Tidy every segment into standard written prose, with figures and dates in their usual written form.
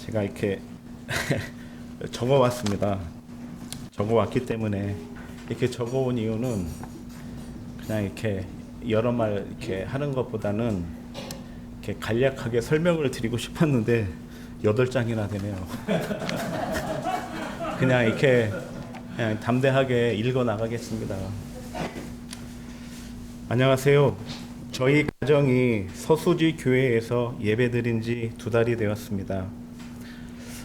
제가 이렇게 적어왔습니다. 적어왔기 때문에 이렇게 적어온 이유는 그냥 이렇게 여러 말 이렇게 하는 것보다는 이렇게 간략하게 설명을 드리고 싶었는데 8장이나 되네요. 그냥 이렇게 그냥 담대하게 읽어 나가겠습니다. 안녕하세요. 저희 가정이 서수지 교회에서 예배드린 지 2달이 되었습니다.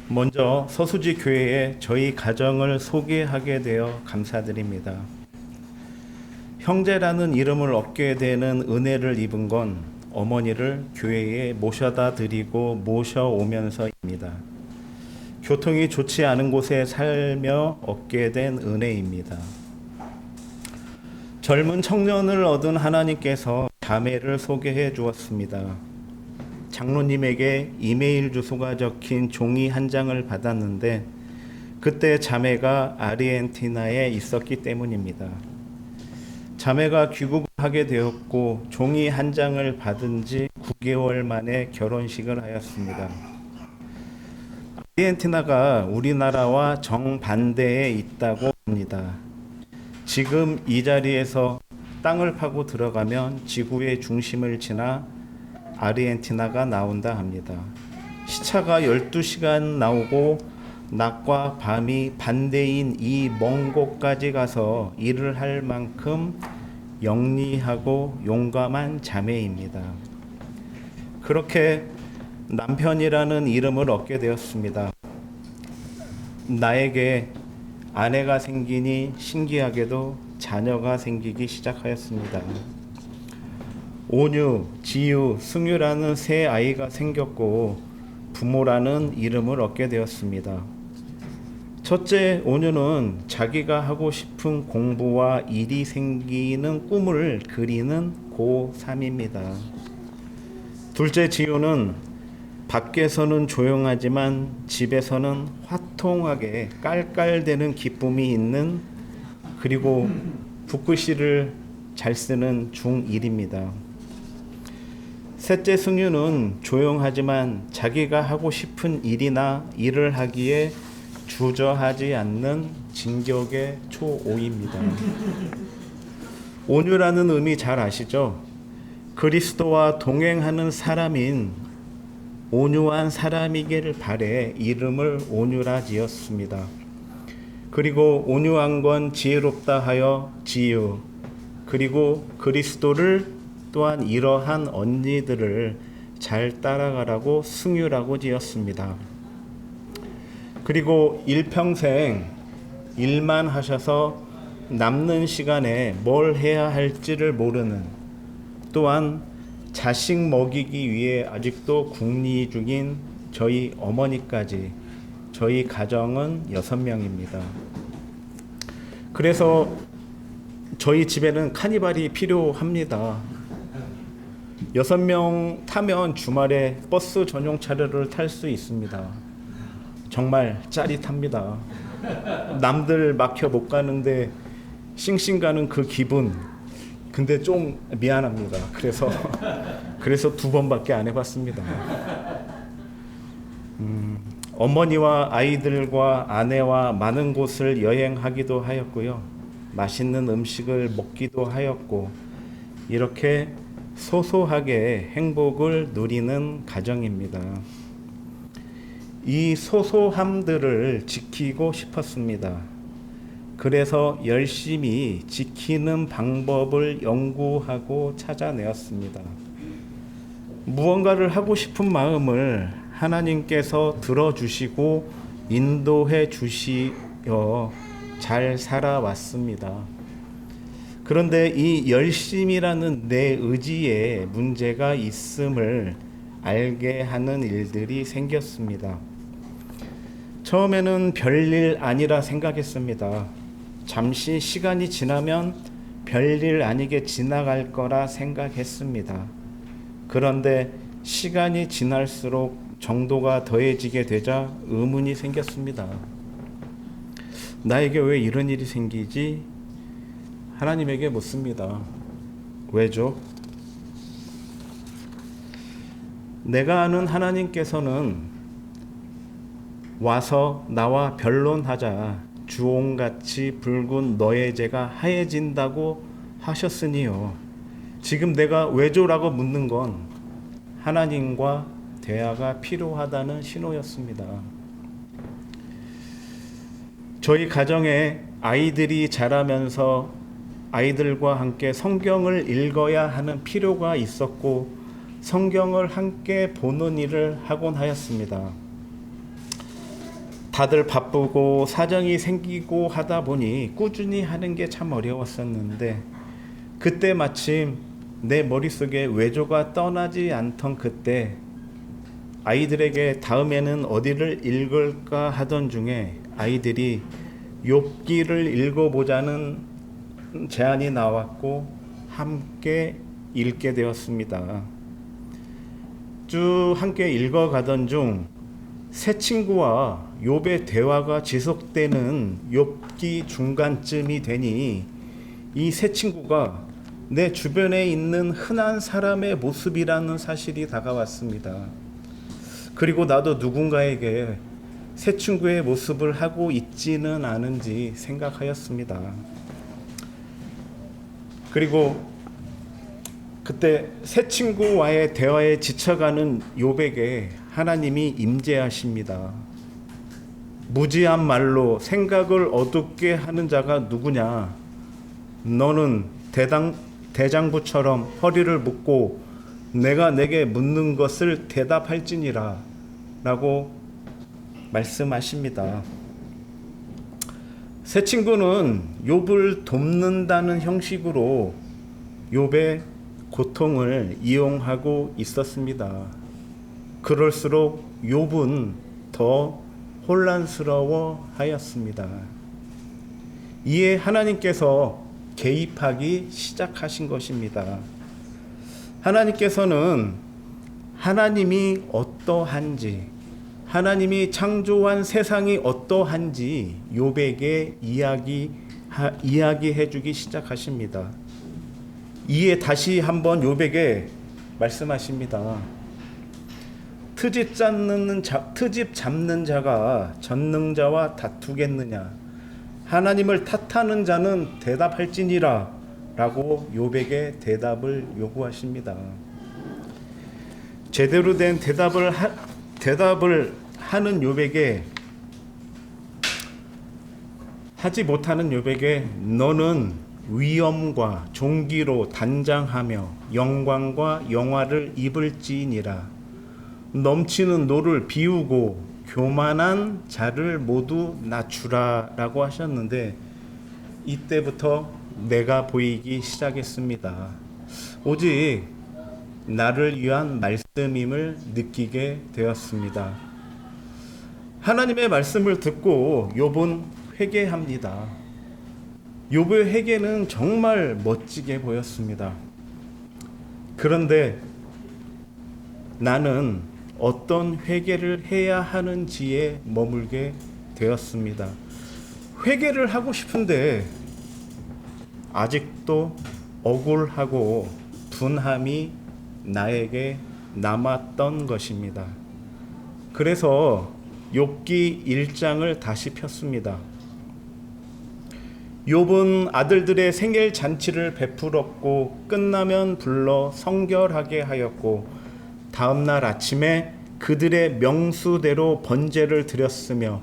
먼저 서수지 교회에 저희 가정을 소개하게 되어 감사드립니다. 형제라는 이름을 얻게 되는 은혜를 입은 건 어머니를 교회에 모셔다 드리고 모셔오면서입니다. 교통이 좋지 않은 곳에 살며 얻게 된 은혜입니다. 젊은 청년을 얻은 하나님께서 자매를 소개해 주었습니다. 장로님에게 이메일 주소가 적힌 종이 한 장을 받았는데 그때 자매가 아르헨티나에 있었기 때문입니다. 자매가 귀국을 하게 되었고 종이 한 장을 받은 지 9개월 만에 결혼식을 하였습니다. 아르헨티나가 우리나라와 정반대에 있다고 합니다. 지금 이 자리에서 땅을 파고 들어가면 지구의 중심을 지나 아르헨티나가 나온다 합니다. 시차가 12시간 나오고 낮과 밤이 반대인 이 먼 곳까지 가서 일을 할 만큼 영리하고 용감한 자매입니다. 그렇게 남편이라는 이름을 얻게 되었습니다. 나에게 아내가 생기니 신기하게도 자녀가 생기기 시작하였습니다. 온유, 지유, 승유라는 세 아이가 생겼고 부모라는 이름을 얻게 되었습니다. 첫째 온유는 자기가 하고 싶은 공부와 일이 생기는 꿈을 그리는 고3입니다. 둘째 지유는 밖에서는 조용하지만 집에서는 화통하게 깔깔대는 기쁨이 있는 그리고 붓글씨를 잘 쓰는 중1입니다. 셋째 승유는 조용하지만 자기가 하고 싶은 일이나 일을 하기에 주저하지 않는 진격의 초5입니다. 온유라는 의미 잘 아시죠? 그리스도와 동행하는 사람인 온유한 사람이기를 바래 이름을 온유라 지었습니다. 그리고 온유한 건 지혜롭다 하여 지유, 그리고 그리스도를 또한 이러한 언니들을 잘 따라가라고 승유라고 지었습니다. 그리고 일평생 일만 하셔서 남는 시간에 뭘 해야 할지를 모르는, 또한 자식 먹이기 위해 아직도 궁리 중인 저희 어머니까지 저희 가정은 6명입니다. 그래서 저희 집에는 카니발이 필요합니다. 6명 타면 주말에 버스 전용 차량을 탈 수 있습니다. 정말 짜릿합니다. 남들 막혀 못 가는데 싱싱 가는 그 기분. 근데 좀 미안합니다. 그래서 2번밖에 안 해봤습니다. 어머니와 아이들과 아내와 많은 곳을 여행하기도 하였고요. 맛있는 음식을 먹기도 하였고, 이렇게 소소하게 행복을 누리는 가정입니다. 이 소소함들을 지키고 싶었습니다. 그래서 열심히 지키는 방법을 연구하고 찾아내었습니다. 무언가를 하고 싶은 마음을 하나님께서 들어주시고 인도해 주시어 잘 살아왔습니다. 그런데 이 열심이라는 내 의지에 문제가 있음을 알게 하는 일들이 생겼습니다. 처음에는 별일 아니라 생각했습니다. 잠시 시간이 지나면 별일 아니게 지나갈 거라 생각했습니다. 그런데 시간이 지날수록 정도가 더해지게 되자 의문이 생겼습니다. 나에게 왜 이런 일이 생기지? 하나님에게 묻습니다. 왜죠? 내가 아는 하나님께서는 와서 나와 변론하자. 주홍같이 붉은 너의 죄가 하얘진다고 하셨으니요. 지금 내가 왜조라고 묻는 건 하나님과 대화가 필요하다는 신호였습니다. 저희 가정에 아이들이 자라면서 아이들과 함께 성경을 읽어야 하는 필요가 있었고 성경을 함께 보는 일을 하곤 하였습니다. 다들 바쁘고 사정이 생기고 하다 보니 꾸준히 하는 게 참 어려웠었는데 그때 마침 내 머릿속에 외조가 떠나지 않던 그때 아이들에게 다음에는 어디를 읽을까 하던 중에 아이들이 욥기를 읽어보자는 제안이 나왔고 함께 읽게 되었습니다. 쭉 함께 읽어가던 중 새 친구와 욥의 대화가 지속되는 욥기 중간쯤이 되니 이 새 친구가 내 주변에 있는 흔한 사람의 모습이라는 사실이 다가왔습니다. 그리고 나도 누군가에게 새 친구의 모습을 하고 있지는 않은지 생각하였습니다. 그리고 그때 새 친구와의 대화에 지쳐가는 욥에게 하나님이 임재하십니다. 무지한 말로 생각을 어둡게 하는 자가 누구냐? 너는 대장부처럼 허리를 묶고 내가 내게 묻는 것을 대답할지니라 라고 말씀하십니다. 새 친구는 욥을 돕는다는 형식으로 욥의 고통을 이용하고 있었습니다. 그럴수록 욥은 더 혼란스러워 하였습니다. 이에 하나님께서 개입하기 시작하신 것입니다. 하나님께서는 하나님이 어떠한지, 하나님이 창조한 세상이 어떠한지 욥에게 이야기해 주기 시작하십니다. 이에 다시 한번 욥에게 말씀하십니다. 트집 잡는 자가 전능자와 다투겠느냐? 하나님을 탓하는 자는 대답할지니라 라고 욥에게 대답을 요구하십니다. 제대로 된 대답을 하는 욥에게 하지 못하는 욥에게 너는 위엄과 존귀로 단장하며 영광과 영화를 입을지니라. 넘치는 노를 비우고 교만한 자를 모두 낮추라 라고 하셨는데 이때부터 내가 보이기 시작했습니다. 오직 나를 위한 말씀임을 느끼게 되었습니다. 하나님의 말씀을 듣고 욥은 회개합니다. 욥의 회개는 정말 멋지게 보였습니다. 그런데 나는 어떤 회개를 해야 하는지에 머물게 되었습니다. 회개를 하고 싶은데 아직도 억울하고 분함이 나에게 남았던 것입니다. 그래서 욥기 1장을 다시 폈습니다. 욥은 아들들의 생일 잔치를 베풀었고 끝나면 불러 성결하게 하였고 다음 날 아침에 그들의 명수대로 번제를 드렸으며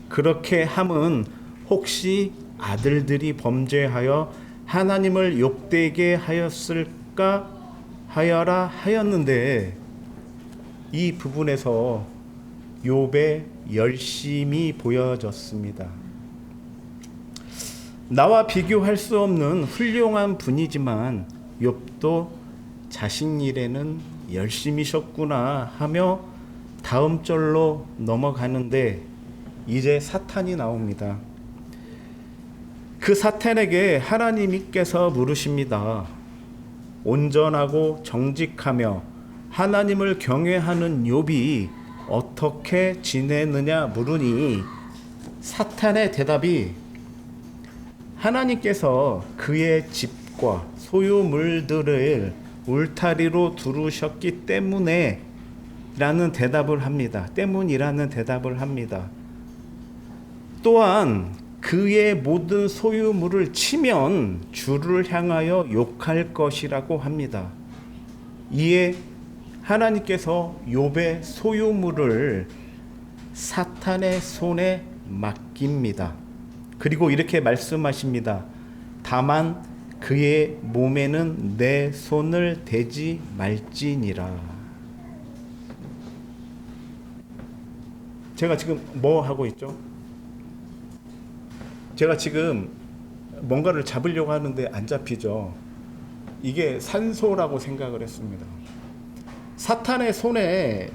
그렇게 함은 혹시 아들들이 범죄하여 하나님을 욕되게 하였을까 하여라 하였는데 이 부분에서 욥의 열심이 보여졌습니다. 나와 비교할 수 없는 훌륭한 분이지만 욥도 자신 일에는 열심히셨구나 하며 다음 절로 넘어가는데 이제 사탄이 나옵니다. 그 사탄에게 하나님께서 물으십니다. 온전하고 정직하며 하나님을 경외하는 욥이 어떻게 지내느냐 물으니 사탄의 대답이 하나님께서 그의 집과 소유물들을 울타리로 두르셨기 때문에 대답을 합니다. 때문이라는 대답을 합니다. 또한 그의 모든 소유물을 치면 주를 향하여 욕할 것이라고 합니다. 이에 하나님께서 욥의 소유물을 사탄의 손에 맡깁니다. 그리고 이렇게 말씀하십니다. 다만 그의 몸에는 내 손을 대지 말지니라. 제가 지금 뭐 하고 있죠? 제가 지금 뭔가를 잡으려고 하는데 안 잡히죠. 이게 산소라고 생각을 했습니다. 사탄의 손에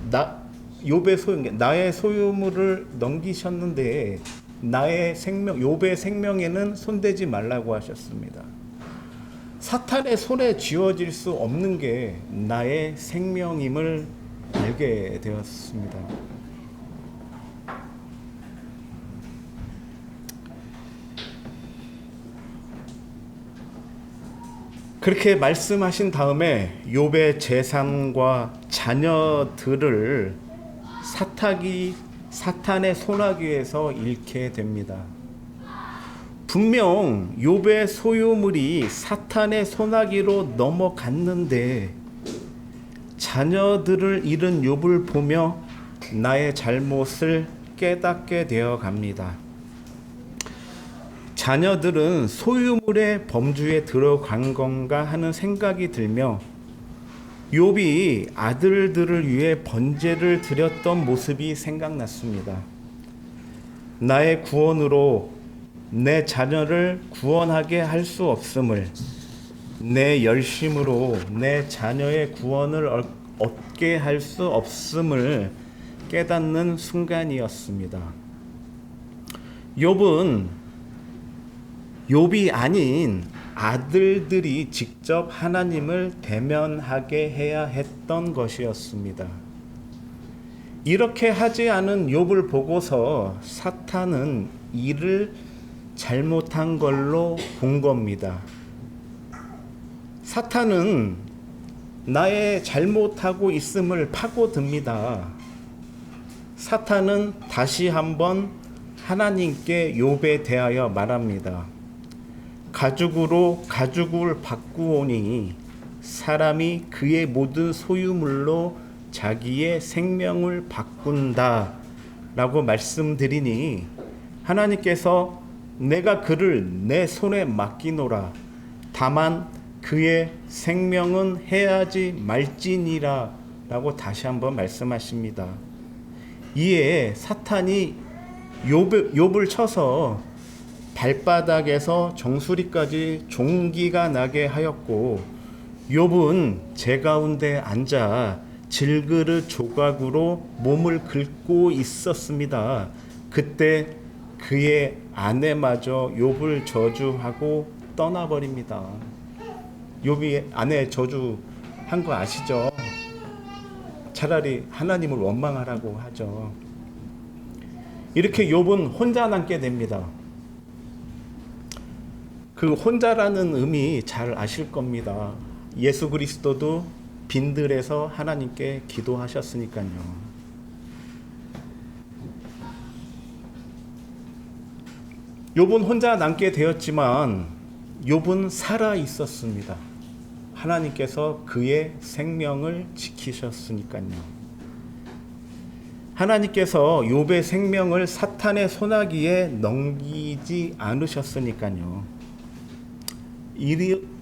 욥의 나의 소유물을 넘기셨는데 나의 생명, 욥의 생명에는 손대지 말라고 하셨습니다. 사탄의 손에 쥐어질 수 없는 게 나의 생명임을 알게 되었습니다. 그렇게 말씀하신 다음에 욥의 재산과 자녀들을 사탄의 소나기에서 잃게 됩니다. 분명 욥의 소유물이 사탄의 소나기로 넘어갔는데 자녀들을 잃은 욥을 보며 나의 잘못을 깨닫게 되어 갑니다. 자녀들은 소유물의 범주에 들어간 건가 하는 생각이 들며 욥이 아들들을 위해 번제를 드렸던 모습이 생각났습니다. 나의 구원으로 내 자녀를 구원하게 할 수 없음을, 내 열심으로 내 자녀의 구원을 얻게 할 수 없음을 깨닫는 순간이었습니다. 욥이 아닌 아들들이 직접 하나님을 대면하게 해야 했던 것이었습니다. 이렇게 하지 않은 욥을 보고서 사탄은 이를 잘못한 걸로 본 겁니다. 사탄은 나의 잘못하고 있음을 파고듭니다. 사탄은 다시 한번 하나님께 욥에 대하여 말합니다. 가죽으로 가죽을 바꾸오니 사람이 그의 모든 소유물로 자기의 생명을 바꾼다 라고 말씀드리니 하나님께서 내가 그를 내 손에 맡기노라. 다만 그의 생명은 해하지 말지니라 라고 다시 한번 말씀하십니다. 이에 사탄이 욥을 쳐서 발바닥에서 정수리까지 종기가 나게 하였고 욥은 제 가운데 앉아 질그릇 조각으로 몸을 긁고 있었습니다. 그때 그의 아내마저 욥을 저주하고 떠나버립니다. 욥이 아내 저주한 거 아시죠? 차라리 하나님을 원망하라고 하죠. 이렇게 욥은 혼자 남게 됩니다. 그 혼자라는 의미 잘 아실 겁니다. 예수 그리스도도 빈들에서 하나님께 기도하셨으니까요. 욥은 혼자 남게 되었지만 욥은 살아 있었습니다. 하나님께서 그의 생명을 지키셨으니까요. 하나님께서 욥의 생명을 사탄의 소나기에 넘기지 않으셨으니까요.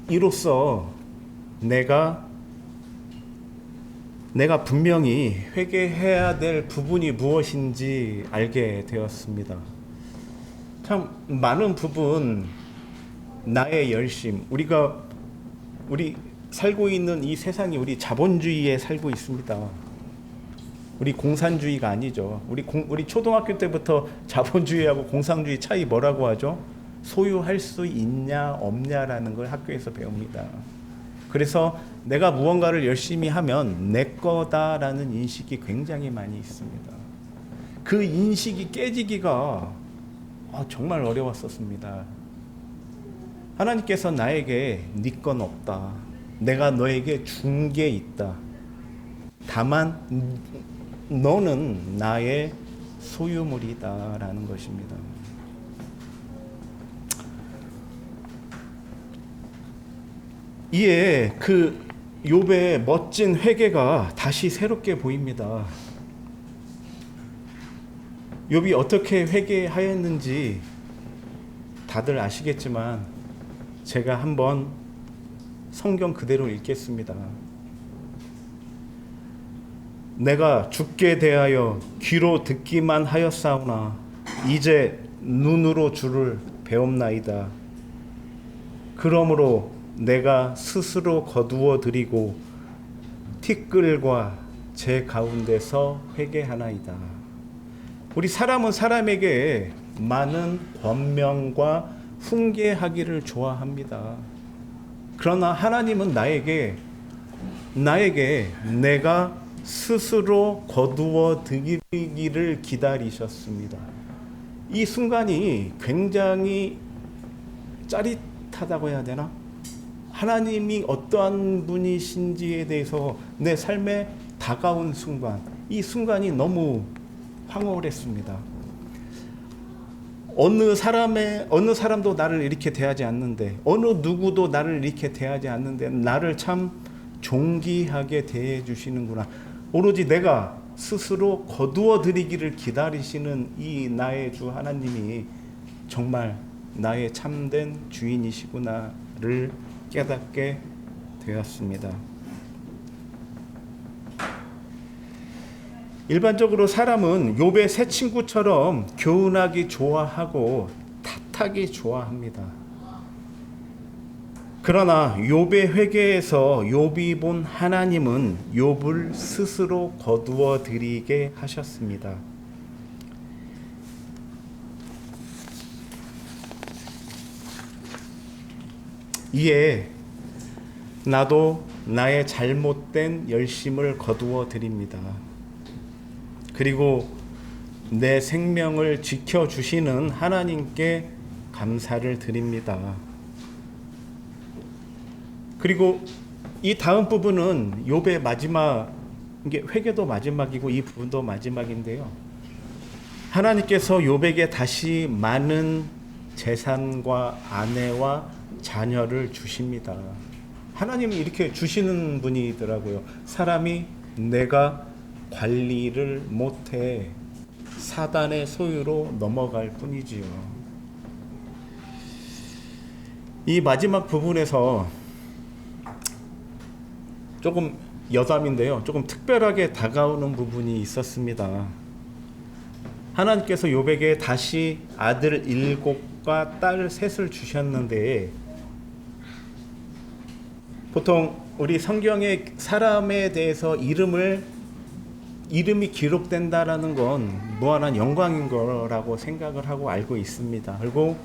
이로써 내가 분명히 회개해야 될 부분이 무엇인지 알게 되었습니다. 참 많은 부분, 나의 열심, 우리 살고 있는 이 세상이 우리 자본주의에 살고 있습니다. 우리 공산주의가 아니죠. 우리 초등학교 때부터 자본주의하고 공산주의 차이 뭐라고 하죠? 소유할 수 있냐 없냐라는 걸 학교에서 배웁니다. 그래서 내가 무언가를 열심히 하면 내 거다라는 인식이 굉장히 많이 있습니다. 그 인식이 깨지기가 정말 어려웠었습니다. 하나님께서 나에게 네 건 없다. 내가 너에게 준 게 있다. 다만 너는 나의 소유물이다라는 것입니다. 이에 그 욥의 멋진 회개가 다시 새롭게 보입니다. 욥이 어떻게 회개하였는지 다들 아시겠지만 제가 한번 성경 그대로 읽겠습니다. 내가 주께 대하여 귀로 듣기만 하였사오나 이제 눈으로 주를 배옵나이다. 그러므로 내가 스스로 거두어 드리고 티끌과 제 가운데서 회개하나이다. 우리 사람은 사람에게 많은 권명과 훈계하기를 좋아합니다. 그러나 하나님은 나에게 내가 스스로 거두어 드리기를 기다리셨습니다. 이 순간이 굉장히 짜릿하다고 해야 되나? 하나님이 어떠한 분이신지에 대해서 내 삶에 다가온 순간, 이 순간이 너무 황홀했습니다. 어느 사람도 나를 이렇게 대하지 않는데, 어느 누구도 나를 이렇게 대하지 않는데 나를 참 존귀하게 대해 주시는구나. 오로지 내가 스스로 거두어 드리기를 기다리시는 이 나의 주 하나님이 정말 나의 참된 주인이시구나를 깨닫게 되었습니다. 일반적으로 사람은 욥의 새 친구처럼 교훈하기 좋아하고 탓하기 좋아합니다. 그러나 욥의 회개에서 욥이 본 하나님은 욥을 스스로 거두어 드리게 하셨습니다. 이에 나도 나의 잘못된 열심을 거두어 드립니다. 그리고 내 생명을 지켜주시는 하나님께 감사를 드립니다. 그리고 이 다음 부분은 욥의 마지막, 이게 회개도 마지막이고 이 부분도 마지막인데요. 하나님께서 욥에게 다시 많은 재산과 아내와 자녀를 주십니다. 하나님이 이렇게 주시는 분이더라고요. 사람이 내가 관리를 못해 사단의 소유로 넘어갈 뿐이지요. 이 마지막 부분에서 조금 여담인데요, 조금 특별하게 다가오는 부분이 있었습니다. 하나님께서 욥에게 다시 아들 7과 딸 3을 주셨는데, 보통 우리 성경에 사람에 대해서 이름이 기록된다라는 건 무한한 영광인 거라고 생각을 하고 알고 있습니다. 그리고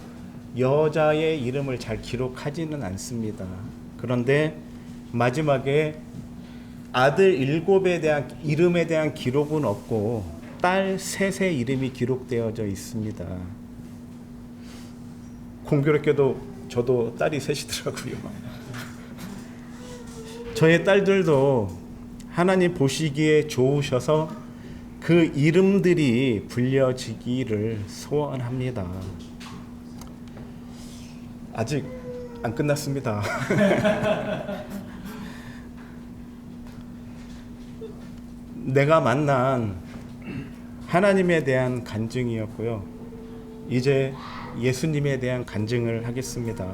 여자의 이름을 잘 기록하지는 않습니다. 그런데 마지막에 아들 7에 대한 이름에 대한 기록은 없고 딸 3의 이름이 기록되어져 있습니다. 공교롭게도 저도 딸이 셋이더라고요. 저의 딸들도 하나님 보시기에 좋으셔서 그 이름들이 불려지기를 소원합니다. 아직 안 끝났습니다. 내가 만난 하나님에 대한 간증이었고요. 이제 예수님에 대한 간증을 하겠습니다.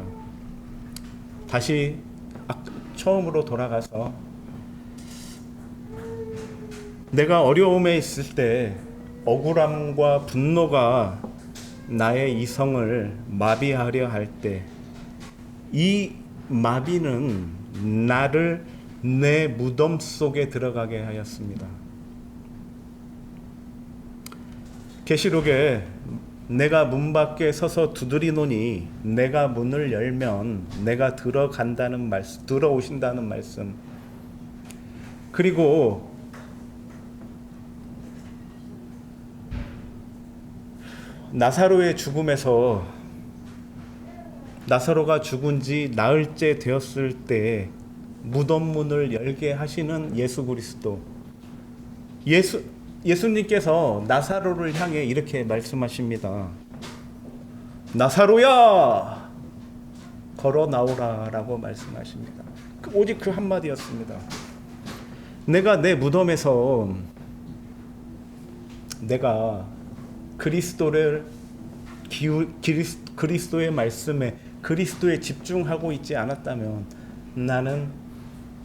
다시 처음으로 돌아가서 내가 어려움에 있을 때 억울함과 분노가 나의 이성을 마비하려 할 때 이 마비는 나를 내 무덤 속에 들어가게 하였습니다. 계시록에 내가 문 밖에 서서 두드리노니 내가 문을 열면 내가 들어간다는 말씀, 들어오신다는 말씀. 그리고 나사로의 죽음에서 나사로가 죽은 지 나흘째 되었을 때 무덤 문을 열게 하시는 예수 그리스도, 예수님께서 나사로를 향해 이렇게 말씀하십니다. 나사로야, 걸어 나오라라고 말씀하십니다. 오직 그 한마디였습니다. 내가 내 무덤에서 내가 그리스도의 말씀에, 그리스도에 집중하고 있지 않았다면 나는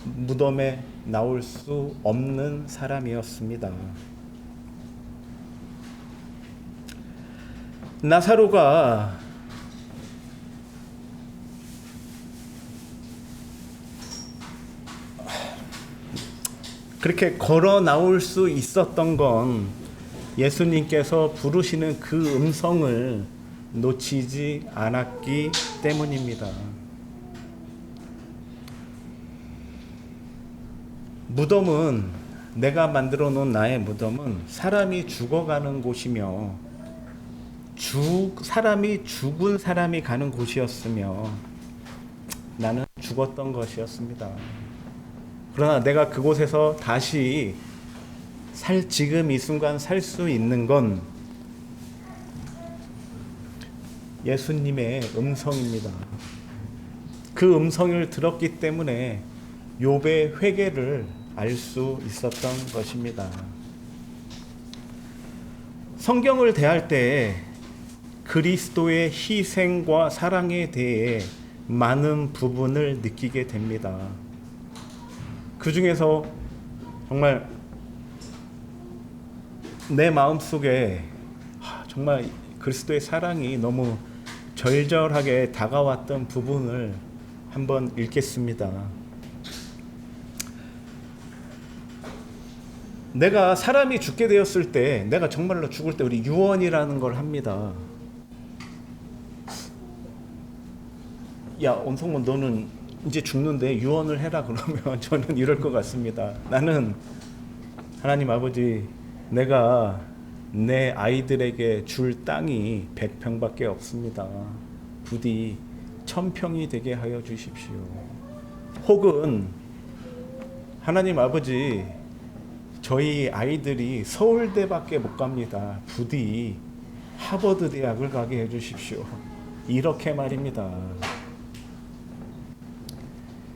무덤에 나올 수 없는 사람이었습니다. 나사로가 그렇게 걸어 나올 수 있었던 건 예수님께서 부르시는 그 음성을 놓치지 않았기 때문입니다. 무덤은, 내가 만들어 놓은 나의 무덤은 사람이 죽어가는 곳이며 사람이 죽은 사람이 가는 곳이었으며 나는 죽었던 것이었습니다. 그러나 내가 그곳에서 다시 지금 이 순간 살 수 있는 건 예수님의 음성입니다. 그 음성을 들었기 때문에 욥의 회개를 알 수 있었던 것입니다. 성경을 대할 때 그리스도의 희생과 사랑에 대해 많은 부분을 느끼게 됩니다. 그 중에서 정말 내 마음속에 정말 그리스도의 사랑이 너무 절절하게 다가왔던 부분을 한번 읽겠습니다. 내가 사람이 죽게 되었을 때, 내가 정말로 죽을 때 우리 유언이라는 걸 합니다. 야, 온성문 너는 이제 죽는데 유언을 해라 그러면 저는 이럴 것 같습니다. 나는 하나님 아버지, 내가 내 아이들에게 줄 땅이 100평밖에 없습니다. 부디 1000평이 되게 하여 주십시오. 혹은 하나님 아버지, 저희 아이들이 서울대밖에 못 갑니다. 부디 하버드 대학을 가게 해주십시오. 이렇게 말입니다.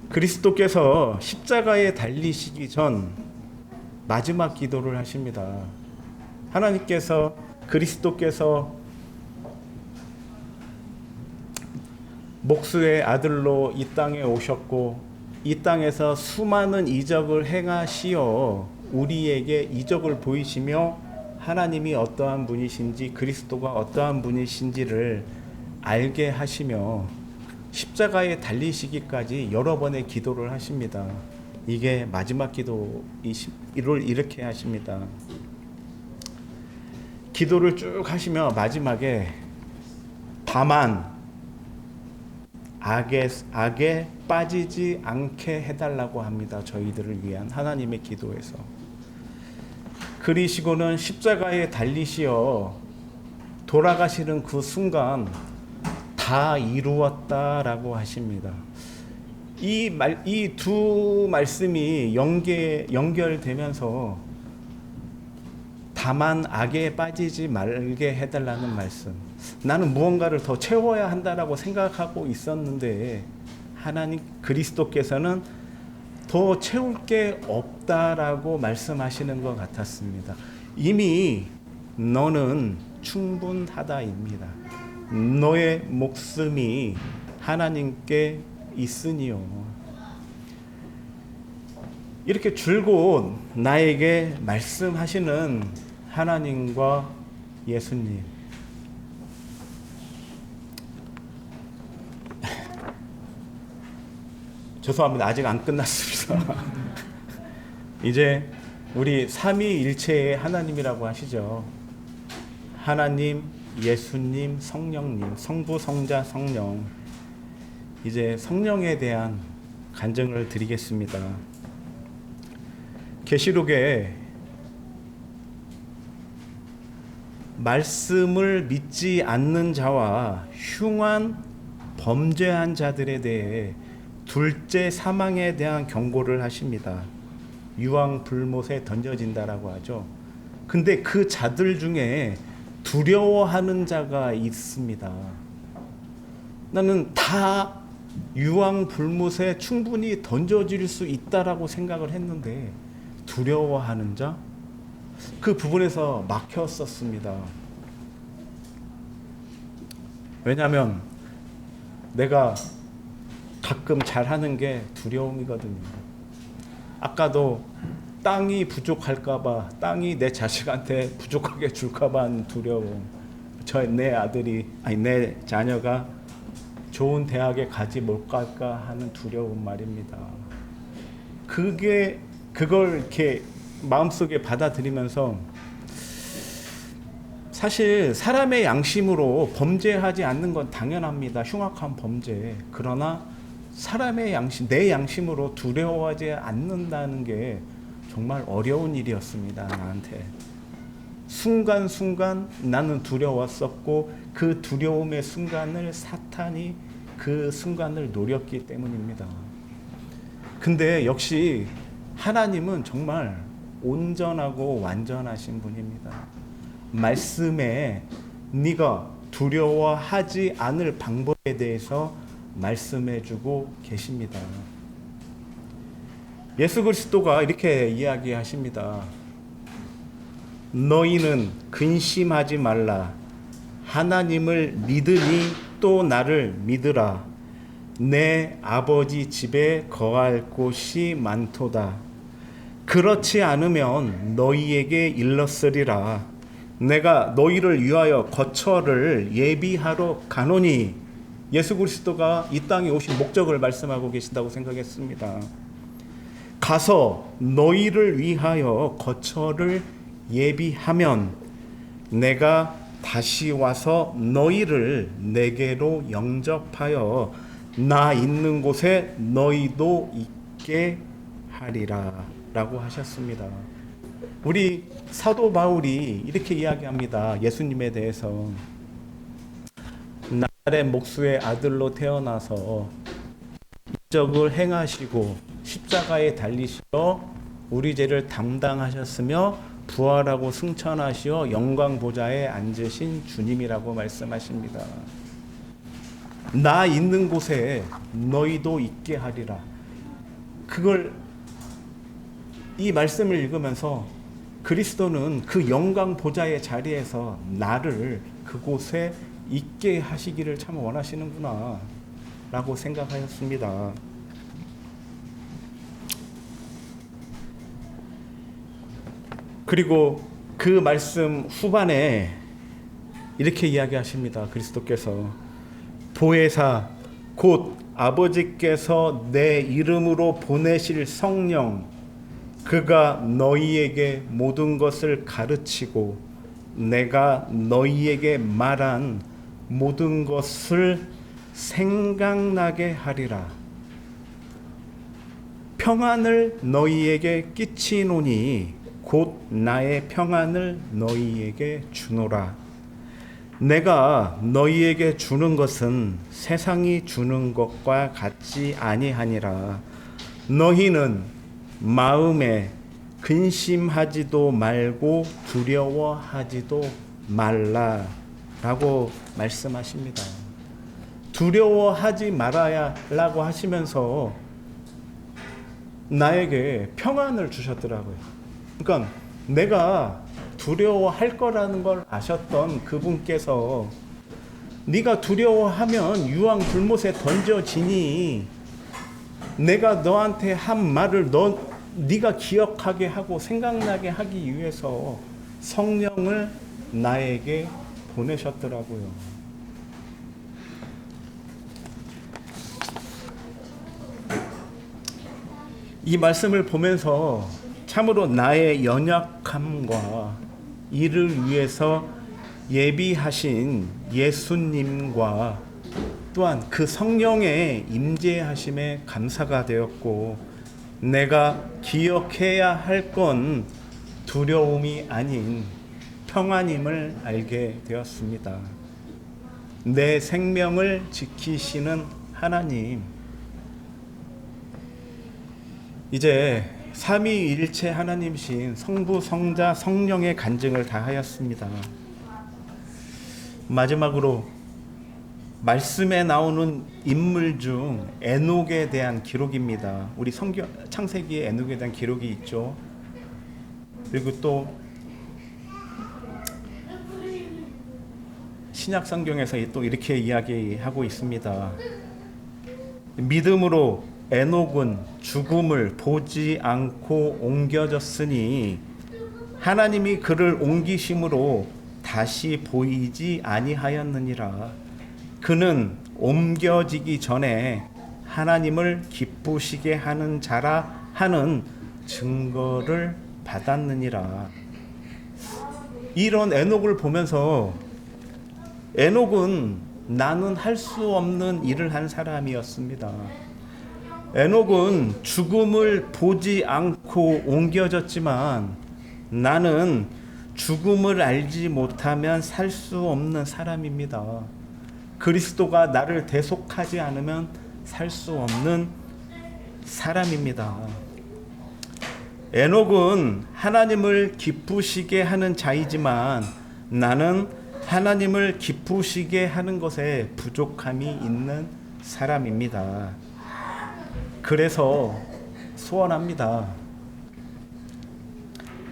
그리스도께서 십자가에 달리시기 전 마지막 기도를 하십니다. 하나님께서, 그리스도께서 목수의 아들로 이 땅에 오셨고 이 땅에서 수많은 이적을 행하시어 우리에게 이적을 보이시며 하나님이 어떠한 분이신지, 그리스도가 어떠한 분이신지를 알게 하시며 십자가에 달리시기까지 여러 번의 기도를 하십니다. 이게 마지막 기도를 이렇게 하십니다. 기도를 쭉 하시며 마지막에 다만 악에 빠지지 않게 해달라고 합니다. 저희들을 위한 하나님의 기도에서. 그리시고는 십자가에 달리시어 돌아가시는 그 순간 다 이루었다라고 하십니다. 이 두 말씀이 연결되면서 다만 악에 빠지지 말게 해달라는 말씀. 나는 무언가를 더 채워야 한다라고 생각하고 있었는데 하나님 그리스도께서는 더 채울 게 없다라고 말씀하시는 것 같았습니다. 이미 너는 충분하다입니다. 너의 목숨이 하나님께 있으니요. 이렇게 줄곧 나에게 말씀하시는 하나님과 예수님. 죄송합니다. 아직 안 끝났습니다. 이제 우리 삼위일체의 하나님이라고 하시죠. 하나님, 예수님, 성령님, 성부, 성자, 성령. 이제 성령에 대한 간증을 드리겠습니다. 계시록에 말씀을 믿지 않는 자와 흉한 범죄한 자들에 대해 둘째 사망에 대한 경고를 하십니다. 유황불못에 던져진다라고 하죠. 근데 그 자들 중에 두려워하는 자가 있습니다. 나는 다 유황불못에 충분히 던져질 수 있다라고 생각을 했는데 두려워하는 자? 그 부분에서 막혔었습니다. 왜냐하면 내가 가끔 잘하는 게 두려움이거든요. 아까도 땅이 부족할까봐, 땅이 내 자식한테 부족하게 줄까봐 하는 두려움. 내 자녀가 좋은 대학에 가지 못갈까 하는 두려움 말입니다. 그걸 이렇게 마음속에 받아들이면서 사실 사람의 양심으로 범죄하지 않는 건 당연합니다. 흉악한 범죄. 그러나 사람의 양심, 내 양심으로 두려워하지 않는다는 게 정말 어려운 일이었습니다. 나한테. 순간순간 나는 두려웠었고 그 두려움의 순간을 사탄이 그 순간을 노렸기 때문입니다. 근데 역시 하나님은 정말 온전하고 완전하신 분입니다. 말씀에 네가 두려워하지 않을 방법에 대해서 말씀해주고 계십니다. 예수 그리스도가 이렇게 이야기하십니다. 너희는 근심하지 말라. 하나님을 믿으니 또 나를 믿으라. 내 아버지 집에 거할 곳이 많도다. 그렇지 않으면 너희에게 일렀으리라. 내가 너희를 위하여 거처를 예비하러 가노니. 예수 그리스도가 이 땅에 오신 목적을 말씀하고 계신다고 생각했습니다. 가서 너희를 위하여 거처를 예비하면 내가 다시 와서 너희를 내게로 영접하여 나 있는 곳에 너희도 있게 하리라 라고 하셨습니다. 우리 사도 바울이 이렇게 이야기합니다. 예수님에 대해서 나의 목수의 아들로 태어나서 이적을 행하시고 십자가에 달리시어 우리 죄를 담당하셨으며 부활하고 승천하시어 영광 보좌에 앉으신 주님이라고 말씀하십니다. 나 있는 곳에 너희도 있게 하리라. 이 말씀을 읽으면서 그리스도는 그 영광 보좌의 자리에서 나를 그곳에 있게 하시기를 참 원하시는구나 라고 생각하였습니다. 그리고 그 말씀 후반에 이렇게 이야기하십니다. 그리스도께서 보혜사 곧 아버지께서 내 이름으로 보내실 성령 그가 너희에게 모든 것을 가르치고 내가 너희에게 말한 모든 것을 생각나게 하리라. 평안을 너희에게 끼치노니 곧 나의 평안을 너희에게 주노라. 내가 너희에게 주는 것은 세상이 주는 것과 같지 아니하니라. 너희는 마음에 근심하지도 말고 두려워하지도 말라라고 말씀하십니다. 두려워하지 말아야라고 하시면서 나에게 평안을 주셨더라고요. 그러니까 내가 두려워할 거라는 걸 아셨던 그분께서 네가 두려워하면 유황 불못에 던져지니 내가 너한테 한 말을 네가 기억하게 하고 생각나게 하기 위해서 성령을 나에게 보내셨더라고요. 이 말씀을 보면서 참으로 나의 연약함과 이를 위해서 예비하신 예수님과 또한 그 성령의 임재하심에 감사가 되었고 내가 기억해야 할 건 두려움이 아닌 평안임을 알게 되었습니다. 내 생명을 지키시는 하나님, 이제 삼위일체 하나님이신 성부, 성자, 성령의 간증을 다 하였습니다. 마지막으로 말씀에 나오는 인물 중 에녹에 대한 기록입니다. 우리 성경 창세기에 에녹에 대한 기록이 있죠. 그리고 또 신약 성경에서 또 이렇게 이야기하고 있습니다. 믿음으로 에녹은 죽음을 보지 않고 옮겨졌으니 하나님이 그를 옮기심으로 다시 보이지 아니하였느니라. 그는 옮겨지기 전에 하나님을 기쁘시게 하는 자라 하는 증거를 받았느니라. 이런 에녹을 보면서 에녹은 나는 할 수 없는 일을 한 사람이었습니다. 에녹은 죽음을 보지 않고 옮겨졌지만 나는 죽음을 알지 못하면 살 수 없는 사람입니다. 그리스도가 나를 대속하지 않으면 살 수 없는 사람입니다. 에녹은 하나님을 기쁘시게 하는 자이지만 나는 하나님을 기쁘시게 하는 것에 부족함이 있는 사람입니다. 그래서 소원합니다.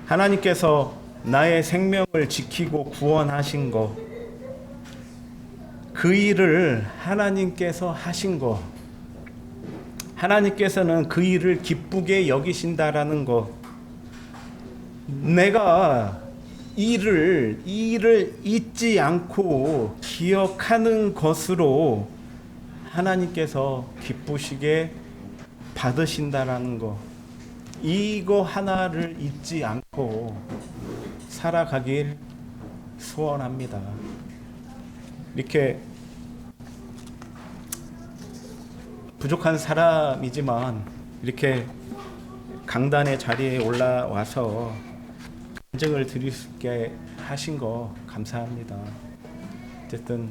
하나님께서 나의 생명을 지키고 구원하신 것, 그 일을 하나님께서 하신 것, 하나님께서는 그 일을 기쁘게 여기신다라는 것, 내가 이 일을 잊지 않고 기억하는 것으로 하나님께서 기쁘시게 받으신다라는 것, 이거 하나를 잊지 않고 살아가길 소원합니다. 이렇게 부족한 사람이지만 이렇게 강단의 자리에 올라와서 간증을 드릴 수 있게 하신 거 감사합니다. 어쨌든